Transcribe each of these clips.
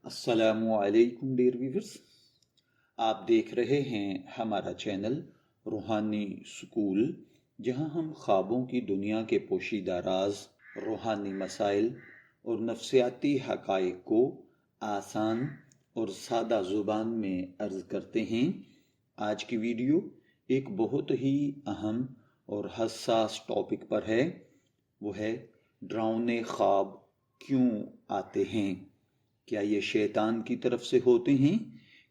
अस्सलामु अलैकुम dear viewers. आप देख रहे हैं हमारा चैनल रूहानी स्कूल, जहां हम ख्वाबों की दुनिया के पोशीदा राज, रूहानी मसाइल और नफ्सियाती हक़ाइक़ को आसान और सादा ज़ुबान में अर्ज़ करते हैं। आज की वीडियो एक बहुत ही अहम और हसास टॉपिक पर है। वो है डरावने ख्वाब क्यों आते हैं। क्या ये शैतान की तरफ से होते हैं?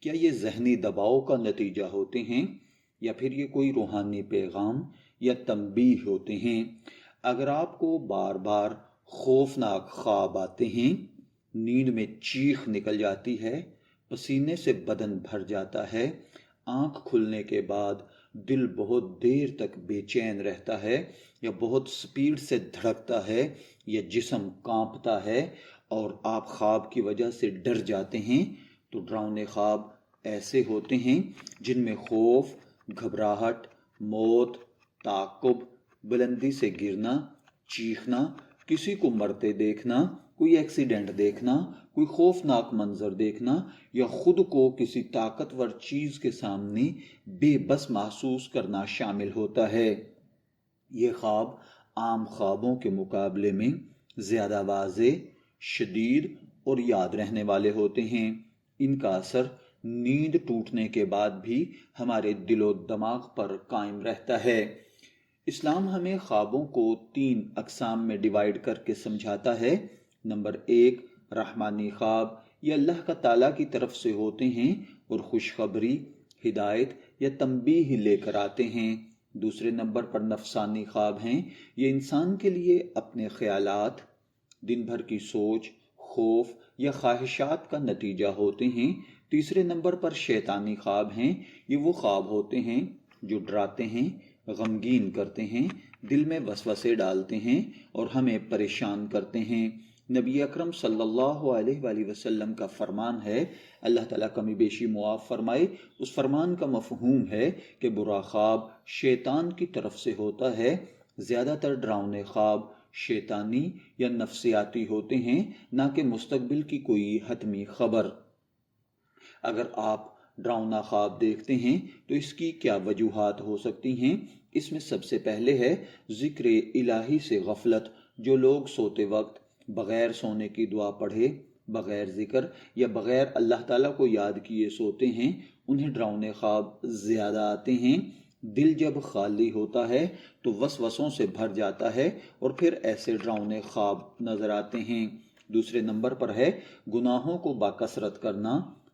क्या ये ज़हनी दबाव का नतीजा होते हैं? या फिर ये कोई रूहानी पैगाम या तंबीह होते हैं? अगर आपको बार बार खौफनाक ख्वाब आते हैं, नींद में चीख निकल जाती है, पसीने से बदन भर जाता है, आंख खुलने के बाद दिल बहुत देर तक बेचैन रहता है या बहुत स्पीड से धड़कता है या जिस्म कांपता है और आप ख्वाब की वजह से डर जाते हैं, तो डरावने ख्वाब ऐसे होते हैं जिनमें खौफ, घबराहट, मौत, ताक़ुब, बुलंदी से गिरना, चीखना, किसी को मरते देखना, कोई एक्सीडेंट देखना, कोई खौफनाक मंजर देखना या खुद को किसी ताकतवर चीज़ के सामने बेबस महसूस करना शामिल होता है। ये ख्वाब आम ख्वाबों के मुकाबले में ज़्यादा वाज़ेह, शदीद और याद रहने वाले होते हैं। इनका असर नींद टूटने के बाद भी हमारे दिलो दिमाग पर कायम रहता है। इस्लाम हमें ख्वाबों को 3 अक़साम में डिवाइड करके समझाता है। नंबर 1, रहमानी ख्वाब, ये अल्लाह का ताला की तरफ से होते हैं और खुशखबरी, हिदायत या तंबीह लेकर आते हैं। दूसरे नंबर पर नफसानी ख्वाब हैं। ये इंसान के लिए अपने ख्यालात, दिन भर की सोच, खौफ या ख्वाहिशात का नतीजा होते हैं। तीसरे नंबर पर शैतानी ख्वाब हैं। ये वो ख्वाब होते हैं जो डराते हैं, गमगीन करते हैं, दिल में वसवसे डालते हैं और हमें परेशान करते हैं। नबी अकरम सल्लल्लाहु अलैहि वसल्लम का फरमान है, अल्लाह ताला कमी बेशी मुआफ़ फरमाए, उस फरमान का मफ़हूम है कि बुरा ख्वाब शैतान की तरफ से होता है। ज़्यादातर डरावने ख्वाब शैतानी या नफ्सियाती होते हैं, ना कि मुस्तकबिल की कोई हतमी खबर। अगर आप डरावना ख्वाब देखते हैं तो इसकी क्या वजूहात हो सकती हैं। इसमें सबसे पहले है ज़िक्र इलाही से गफलत। जो लोग सोते वक्त बग़ैर सोने की दुआ पढ़े, बग़ैर ज़िक्र या बग़ैर अल्लाह ताला को याद किए सोते हैं, उन्हें डरावने ख्वाब ज़्यादा आते हैं। दिल जब खाली होता है तो वसवसों से भर जाता है और फिर ऐसे डरावने ख्वाब नज़र आते हैं। दूसरे नंबर पर है गुनाहों को बाकसरत करना,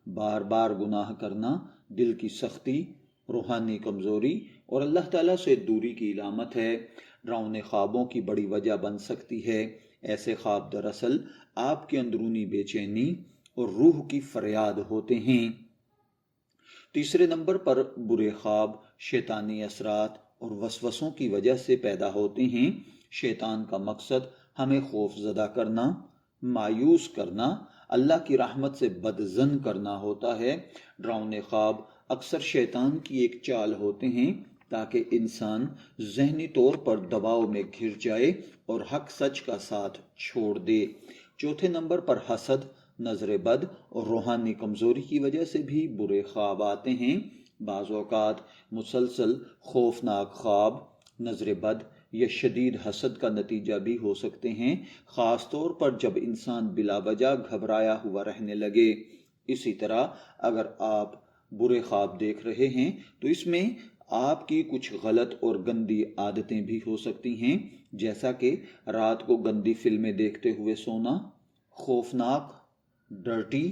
बार बार गुनाह करना, दिल की सख्ती, रूहानी कमज़ोरी और अल्लाह ताला से दूरी की इलामत है। डरावने ख्वाबों की बड़ी वजह बन सकती है ऐसे ख्वाब दरअसल आपके अंदरूनी बेचैनी और रूह की फरियाद होते हैं। तीसरे नंबर पर बुरे ख्वाब शैतानी असरात और वसवसों की वजह से पैदा होते हैं। शैतान का मकसद हमें खौफज़दा करना, मायूस करना, अल्लाह की रहमत से बदज़न करना होता है। डरावने ख्वाब अक्सर शैतान की एक चाल होते हैं ताकि इंसान ज़हनी तौर पर दबाव में घिर जाए और हक सच का साथ छोड़ दे। चौथे नंबर पर हसद, नज़र बद और रूहानी कमज़ोरी की वजह से भी बुरे ख्वाब आते हैं। बाज़ औक़ात मुसलसल खौफनाक ख्वाब नज़र बद या शदीद हसद का नतीजा भी हो सकते हैं, ख़ास तौर पर जब इंसान बिला वजह घबराया हुआ रहने लगे। इसी तरह अगर आप बुरे ख्वाब देख रहे हैं तो इसमें आपकी कुछ गलत और गंदी आदतें भी हो सकती हैं, जैसा कि रात को गंदी फिल्में देखते हुए सोना, खौफनाक, डर्टी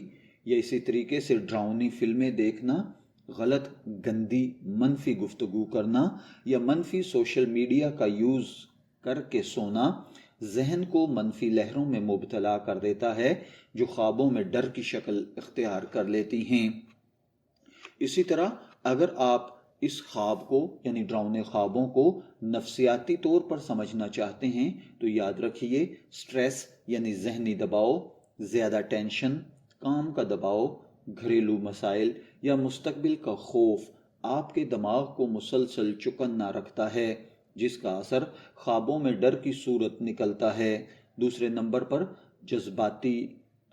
या इसी तरीके से डरावनी फिल्में देखना, गलत, गंदी, मनफी गुफ्तगू करना या मनफी सोशल मीडिया का यूज़ करके सोना जहन को मनफी लहरों में मुब्तला कर देता है, जो ख्वाबों में डर की शक्ल इख्तियार कर लेती हैं। इसी तरह अगर आप इस ख्वाब को यानी डरावने ख्वाबों को नफ्सियाती तौर पर समझना चाहते हैं तो याद रखिए, स्ट्रेस यानी जहनी दबाव, ज़्यादा टेंशन, काम का दबाव, घरेलू मसाइल या मुस्तकबिल का खौफ आपके दिमाग को मुसलसल चौकन्ना रखता है, जिसका असर ख्वाबों में डर की सूरत निकलता है। दूसरे नंबर पर जज्बाती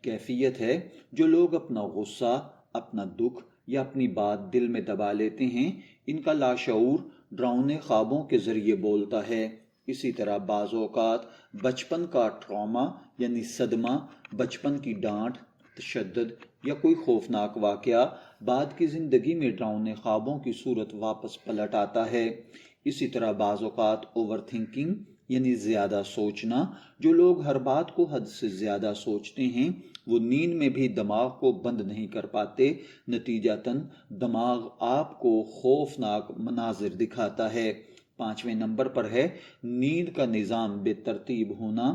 کیفیت ہے جو لوگ اپنا غصہ، اپنا دکھ یا اپنی بات دل میں دبا لیتے ہیں، ان کا لاشعور ڈراؤنے خوابوں کے ذریعے بولتا ہے۔ اسی طرح بعض اوقات بچپن کا ٹراما یعنی صدمہ، بچپن کی ڈانٹ، تشدد یا کوئی خوفناک واقعہ بعد کی زندگی میں ڈراؤنے خوابوں کی صورت واپس پلٹ آتا ہے۔ اسی طرح بعض اوقات اوور تھنکنگ یعنی زیادہ سوچنا، جو لوگ ہر بات کو حد سے زیادہ سوچتے ہیں وہ نیند میں بھی دماغ کو بند نہیں کر پاتے، نتیجتاً دماغ آپ کو خوفناک مناظر دکھاتا ہے۔ 5ویں نمبر پر ہے نیند کا نظام بے ترتیب ہونا،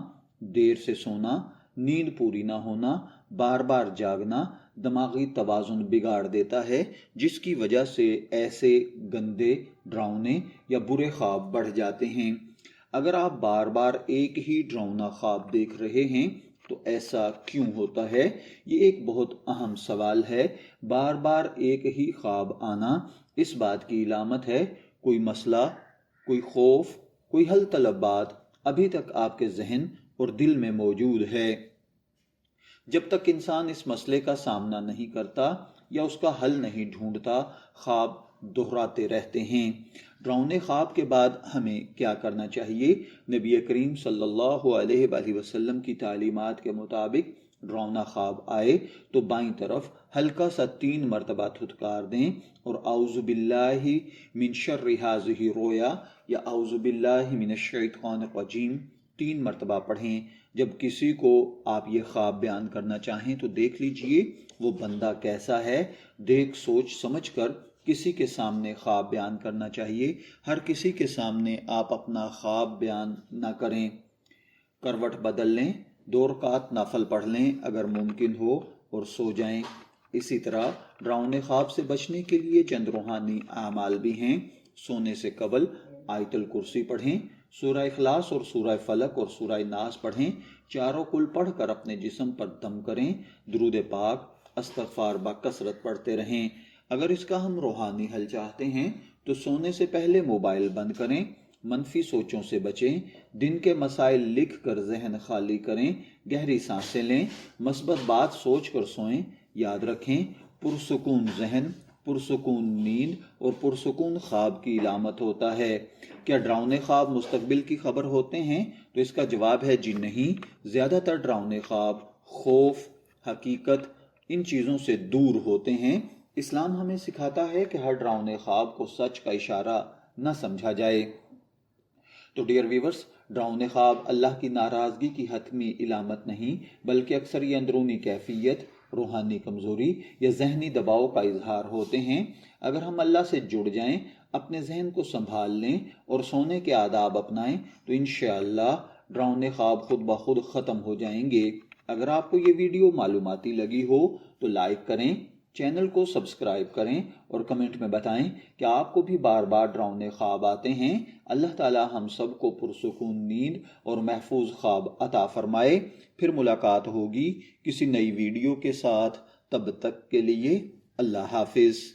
دیر سے سونا، نیند پوری نہ ہونا، بار بار جاگنا دماغی توازن بگاڑ دیتا ہے، جس کی وجہ سے ایسے گندے، ڈراؤنے یا برے خواب بڑھ جاتے ہیں۔ اگر آپ بار بار ایک ہی ڈراؤنا خواب دیکھ رہے ہیں تو ایسا کیوں ہوتا ہے؟ یہ ایک بہت اہم سوال ہے۔ بار بار ایک ہی خواب آنا اس بات کی علامت ہے کوئی مسئلہ، کوئی خوف، کوئی حل طلب بات ابھی تک آپ کے ذہن اور دل میں موجود ہے۔ جب تک انسان اس مسئلے کا سامنا نہیں کرتا یا اس کا حل نہیں ڈھونڈتا، خواب دہراتے رہتے ہیں۔ ڈراؤنے خواب کے بعد ہمیں کیا کرنا چاہیے؟ نبی کریم صلی اللہ علیہ وآلہ وسلم کی تعلیمات کے مطابق ڈراؤنا خواب آئے تو بائیں طرف ہلکا سا 3 مرتبہ دھتکار دیں اور اعوذ باللہ من شر ھذہ الرؤیا یا اعوذ باللہ من الشیطان الرجیم 3 مرتبہ پڑھیں۔ جب کسی کو آپ یہ خواب بیان کرنا چاہیں تو دیکھ لیجئے وہ بندہ کیسا ہے، دیکھ سوچ سمجھ کر کسی کے سامنے خواب بیان کرنا چاہیے۔ ہر کسی کے سامنے آپ اپنا خواب بیان نہ کریں۔ کروٹ بدل لیں، 2 رکعت نفل پڑھ لیں اگر ممکن ہو اور سو جائیں۔ اسی طرح ڈراؤنے خواب سے بچنے کے لیے چند روحانی اعمال بھی ہیں۔ سونے سے قبل آیت الکرسی پڑھیں، سورہ اخلاص اور سورہ فلق اور سورہ ناس پڑھیں، چاروں کل پڑھ کر اپنے جسم پر دم کریں، درود پاک، استغفار بکثرت پڑھتے رہیں۔ اگر اس کا ہم روحانی حل چاہتے ہیں تو سونے سے پہلے موبائل بند کریں، منفی سوچوں سے بچیں، دن کے مسائل لکھ کر ذہن خالی کریں، گہری سانسیں لیں، مثبت بات سوچ کر سوئیں۔ یاد رکھیں پرسکون ذہن، پرسکون نیند اور پرسکون خواب کی علامت ہوتا ہے۔ کیا ڈراؤنے خواب مستقبل کی خبر ہوتے ہیں؟ تو اس کا جواب ہے جی نہیں۔ زیادہ تر ڈراؤنے خواب خوف، حقیقت، ان چیزوں سے دور ہوتے ہیں۔ اسلام ہمیں سکھاتا ہے کہ ہر ڈراؤنے خواب کو سچ کا اشارہ نہ سمجھا جائے۔ تو ڈیئر ویورز، ڈراؤنے خواب اللہ کی ناراضگی کی حتمی علامت نہیں، بلکہ اکثر یہ اندرونی کیفیت، روحانی کمزوری یا ذہنی دباؤ کا اظہار ہوتے ہیں۔ اگر ہم اللہ سے جڑ جائیں، اپنے ذہن کو سنبھال لیں اور سونے کے آداب اپنائیں تو انشاءاللہ ڈراؤنے خواب خود بخود ختم ہو جائیں گے۔ اگر آپ کو یہ ویڈیو معلوماتی لگی ہو تو لائک کریں، چینل کو سبسکرائب کریں اور کمنٹ میں بتائیں کہ آپ کو بھی بار بار ڈراؤنے خواب آتے ہیں۔ اللہ تعالی ہم سب کو پرسکون نیند اور محفوظ خواب عطا فرمائے۔ پھر ملاقات ہوگی کسی نئی ویڈیو کے ساتھ، تب تک کے لیے اللہ حافظ۔